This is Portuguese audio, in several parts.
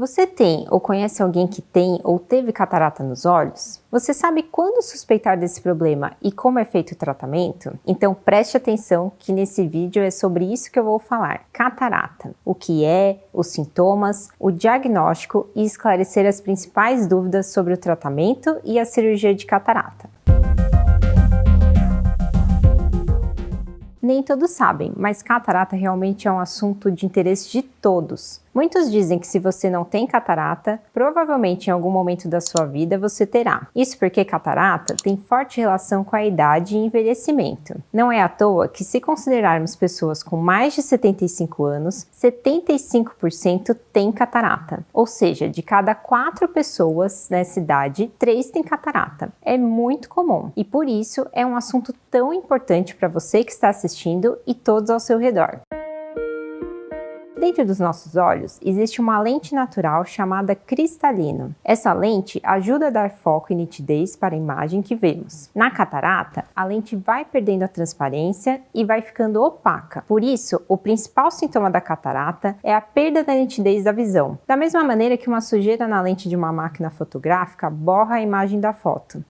Você tem ou conhece alguém que tem ou teve catarata nos olhos? Você sabe quando suspeitar desse problema e como é feito o tratamento? Então preste atenção que nesse vídeo é sobre isso que eu vou falar. Catarata. O que é, os sintomas, o diagnóstico e esclarecer as principais dúvidas sobre o tratamento e a cirurgia de catarata. Nem todos sabem, mas catarata realmente é um assunto de interesse de todos. Muitos dizem que se você não tem catarata, provavelmente em algum momento da sua vida você terá. Isso porque catarata tem forte relação com a idade e envelhecimento. Não é à toa que, se considerarmos pessoas com mais de 75 anos, 75% têm catarata. Ou seja, de cada 4 pessoas nessa idade, 3 têm catarata. É muito comum e por isso é um assunto tão importante para você que está assistindo e todos ao seu redor. Dentro dos nossos olhos existe uma lente natural chamada cristalino. Essa lente ajuda a dar foco e nitidez para a imagem que vemos. Na catarata, a lente vai perdendo a transparência e vai ficando opaca. Por isso, o principal sintoma da catarata é a perda da nitidez da visão, da mesma maneira que uma sujeira na lente de uma máquina fotográfica borra a imagem da foto.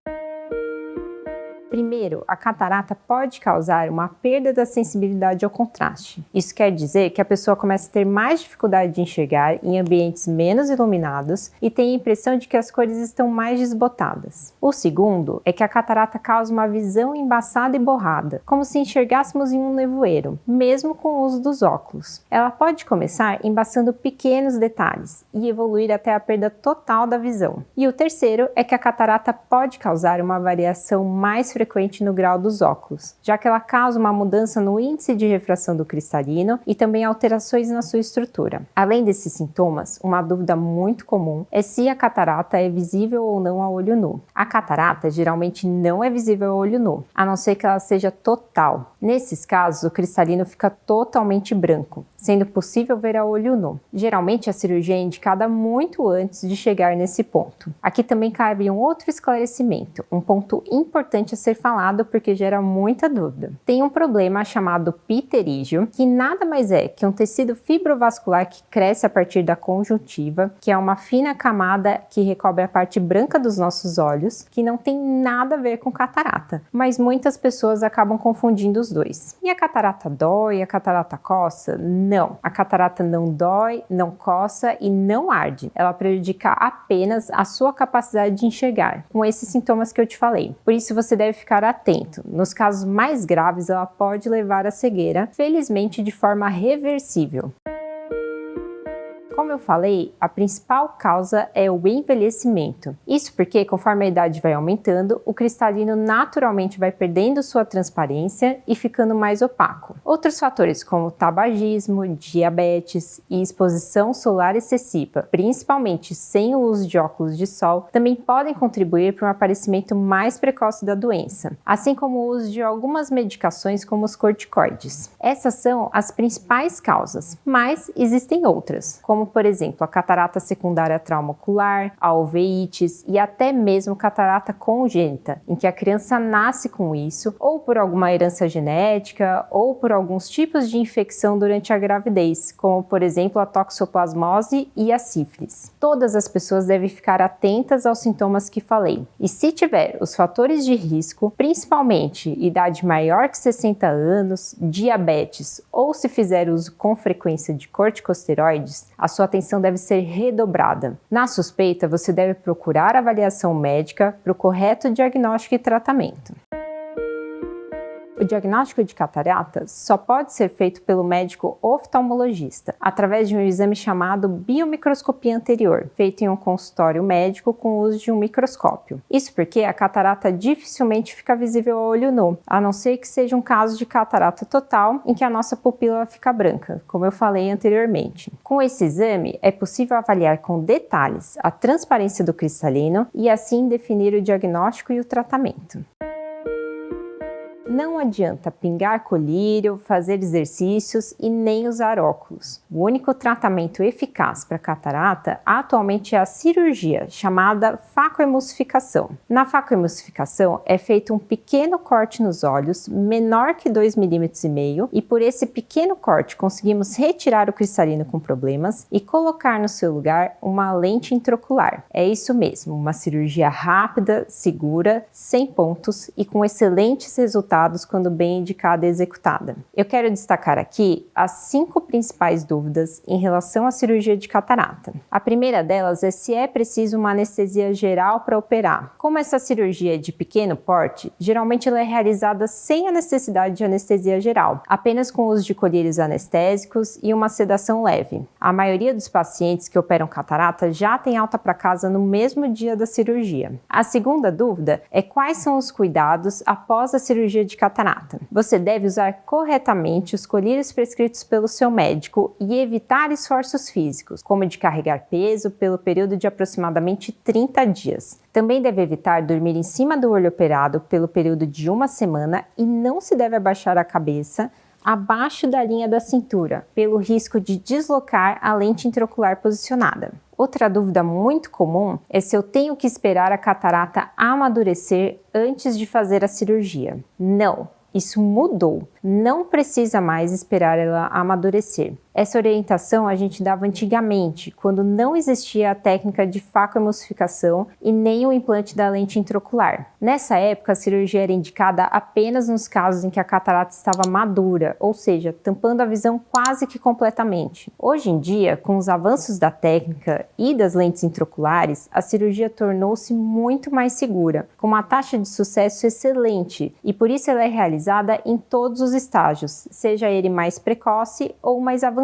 Primeiro, a catarata pode causar uma perda da sensibilidade ao contraste. Isso quer dizer que a pessoa começa a ter mais dificuldade de enxergar em ambientes menos iluminados e tem a impressão de que as cores estão mais desbotadas. O segundo é que a catarata causa uma visão embaçada e borrada, como se enxergássemos em um nevoeiro, mesmo com o uso dos óculos. Ela pode começar embaçando pequenos detalhes e evoluir até a perda total da visão. E o terceiro é que a catarata pode causar uma variação mais frequente no grau dos óculos, já que ela causa uma mudança no índice de refração do cristalino e também alterações na sua estrutura. Além desses sintomas, uma dúvida muito comum é se a catarata é visível ou não a olho nu. A catarata geralmente não é visível a olho nu, a não ser que ela seja total. Nesses casos, o cristalino fica totalmente branco, sendo possível ver a olho nu. Geralmente, a cirurgia é indicada muito antes de chegar nesse ponto. Aqui também cabe um outro esclarecimento, um ponto importante a ser falado porque gera muita dúvida. Tem um problema chamado pterígio, que nada mais é que um tecido fibrovascular que cresce a partir da conjuntiva, que é uma fina camada que recobre a parte branca dos nossos olhos, que não tem nada a ver com catarata, mas muitas pessoas acabam confundindo os dois. E a catarata dói? A catarata coça? Não, a catarata não dói, não coça e não arde. Ela prejudica apenas a sua capacidade de enxergar, com esses sintomas que eu te falei. Por isso você deve ficar atento. Nos casos mais graves, ela pode levar à cegueira, felizmente de forma reversível. Como eu falei, a principal causa é o envelhecimento. Isso porque, conforme a idade vai aumentando, o cristalino naturalmente vai perdendo sua transparência e ficando mais opaco. Outros fatores como tabagismo, diabetes e exposição solar excessiva, principalmente sem o uso de óculos de sol, também podem contribuir para um aparecimento mais precoce da doença, assim como o uso de algumas medicações como os corticoides. Essas são as principais causas, mas existem outras, como por exemplo a catarata secundária traumaocular, a uveites e até mesmo catarata congênita, em que a criança nasce com isso, ou por alguma herança genética, ou por alguns tipos de infecção durante a gravidez, como por exemplo a toxoplasmose e a sífilis. Todas as pessoas devem ficar atentas aos sintomas que falei, e se tiver os fatores de risco, principalmente idade maior que 60 anos, diabetes ou se fizer uso com frequência de corticosteroides, a sua atenção deve ser redobrada. Na suspeita, você deve procurar avaliação médica para o correto diagnóstico e tratamento. O diagnóstico de catarata só pode ser feito pelo médico oftalmologista, através de um exame chamado biomicroscopia anterior, feito em um consultório médico com o uso de um microscópio. Isso porque a catarata dificilmente fica visível a olho nu, a não ser que seja um caso de catarata total, em que a nossa pupila fica branca, como eu falei anteriormente. Com esse exame, é possível avaliar com detalhes a transparência do cristalino e assim definir o diagnóstico e o tratamento. Não adianta pingar colírio, fazer exercícios e nem usar óculos. O único tratamento eficaz para catarata atualmente é a cirurgia, chamada facoemulsificação. Na facoemulsificação é feito um pequeno corte nos olhos, menor que 2,5 mm, e por esse pequeno corte conseguimos retirar o cristalino com problemas e colocar no seu lugar uma lente intraocular. É isso mesmo, uma cirurgia rápida, segura, sem pontos e com excelentes resultados quando bem indicada e executada. Eu quero destacar aqui as 5 principais dúvidas em relação à cirurgia de catarata. A primeira delas é se é preciso uma anestesia geral para operar. Como essa cirurgia é de pequeno porte, geralmente ela é realizada sem a necessidade de anestesia geral, apenas com o uso de colírios anestésicos e uma sedação leve. A maioria dos pacientes que operam catarata já tem alta para casa no mesmo dia da cirurgia. A segunda dúvida é quais são os cuidados após a cirurgia de catarata. Você deve usar corretamente os colírios prescritos pelo seu médico e evitar esforços físicos, como de carregar peso, pelo período de aproximadamente 30 dias. Também deve evitar dormir em cima do olho operado pelo período de 1 semana e não se deve abaixar a cabeça abaixo da linha da cintura, pelo risco de deslocar a lente intraocular posicionada. Outra dúvida muito comum é se eu tenho que esperar a catarata amadurecer antes de fazer a cirurgia. Não, isso mudou. Não precisa mais esperar ela amadurecer. Essa orientação a gente dava antigamente, quando não existia a técnica de facoemulsificação e nem o implante da lente intraocular. Nessa época, a cirurgia era indicada apenas nos casos em que a catarata estava madura, ou seja, tampando a visão quase que completamente. Hoje em dia, com os avanços da técnica e das lentes intraoculares, a cirurgia tornou-se muito mais segura, com uma taxa de sucesso excelente, e por isso ela é realizada em todos os estágios, seja ele mais precoce ou mais avançado.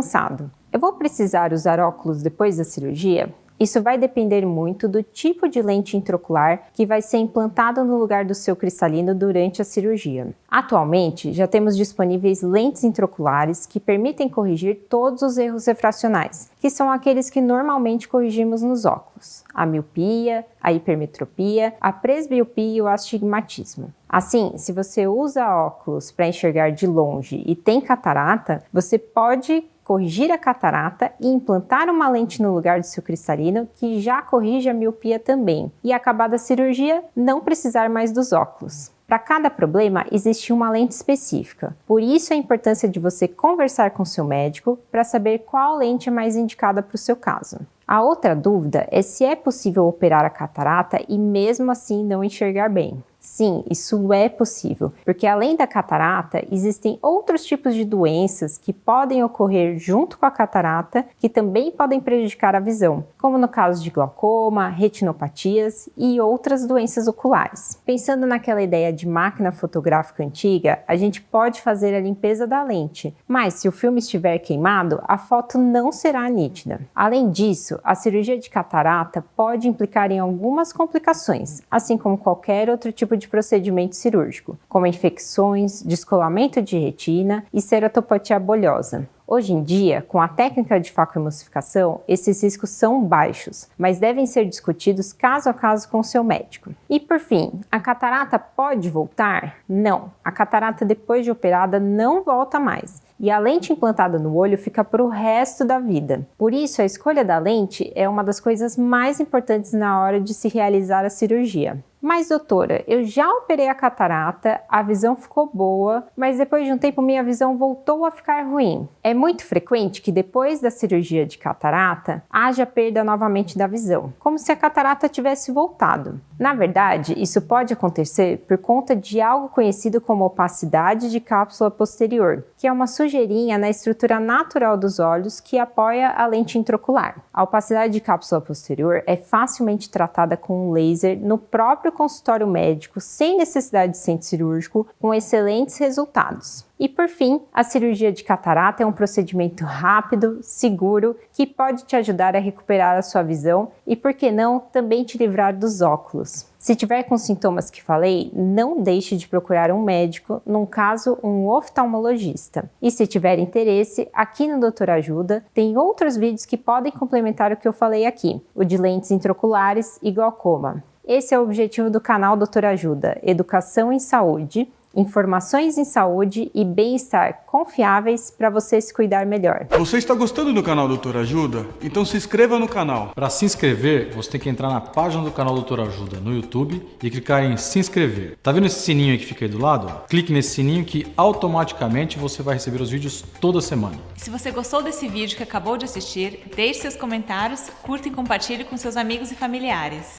Eu vou precisar usar óculos depois da cirurgia? Isso vai depender muito do tipo de lente intraocular que vai ser implantado no lugar do seu cristalino durante a cirurgia. Atualmente, já temos disponíveis lentes intraoculares que permitem corrigir todos os erros refracionais, que são aqueles que normalmente corrigimos nos óculos: a miopia, a hipermetropia, a presbiopia e o astigmatismo. Assim, se você usa óculos para enxergar de longe e tem catarata, você pode corrigir a catarata e implantar uma lente no lugar do seu cristalino que já corrige a miopia também, e acabada a cirurgia, não precisar mais dos óculos. Para cada problema, existe uma lente específica. Por isso a importância de você conversar com seu médico para saber qual lente é mais indicada para o seu caso. A outra dúvida é se é possível operar a catarata e mesmo assim não enxergar bem. Sim, isso é possível, porque além da catarata, existem outros tipos de doenças que podem ocorrer junto com a catarata, que também podem prejudicar a visão, como no caso de glaucoma, retinopatias e outras doenças oculares. Pensando naquela ideia de máquina fotográfica antiga, a gente pode fazer a limpeza da lente, mas se o filme estiver queimado, a foto não será nítida. Além disso, a cirurgia de catarata pode implicar em algumas complicações, assim como qualquer outro tipo de procedimento cirúrgico, como infecções, descolamento de retina e ceratopatia bolhosa. Hoje em dia, com a técnica de facoemulsificação, esses riscos são baixos, mas devem ser discutidos caso a caso com o seu médico. E por fim, a catarata pode voltar? Não, a catarata depois de operada não volta mais. E a lente implantada no olho fica para o resto da vida. Por isso, a escolha da lente é uma das coisas mais importantes na hora de se realizar a cirurgia. Mas doutora, eu já operei a catarata, a visão ficou boa, mas depois de um tempo minha visão voltou a ficar ruim. É muito frequente que depois da cirurgia de catarata, haja perda novamente da visão, como se a catarata tivesse voltado. Na verdade, isso pode acontecer por conta de algo conhecido como opacidade de cápsula posterior, que é uma sujeirinha na estrutura natural dos olhos que apoia a lente intraocular. A opacidade de cápsula posterior é facilmente tratada com um laser no próprio consultório médico, sem necessidade de centro cirúrgico, com excelentes resultados. E por fim, a cirurgia de catarata é um procedimento rápido, seguro, que pode te ajudar a recuperar a sua visão e, por que não, também te livrar dos óculos. Se tiver com os sintomas que falei, não deixe de procurar um médico, num caso, um oftalmologista. E se tiver interesse, aqui no Doutor Ajuda tem outros vídeos que podem complementar o que eu falei aqui, o de lentes intraoculares e glaucoma. Esse é o objetivo do canal Doutor Ajuda, educação em saúde, Informações em saúde e bem-estar confiáveis para você se cuidar melhor. Você está gostando do canal Doutor Ajuda? Então se inscreva no canal. Para se inscrever, você tem que entrar na página do canal Doutor Ajuda no YouTube e clicar em se inscrever. Tá vendo esse sininho aí que fica aí do lado? Clique nesse sininho que automaticamente você vai receber os vídeos toda semana. Se você gostou desse vídeo que acabou de assistir, deixe seus comentários, curta e compartilhe com seus amigos e familiares.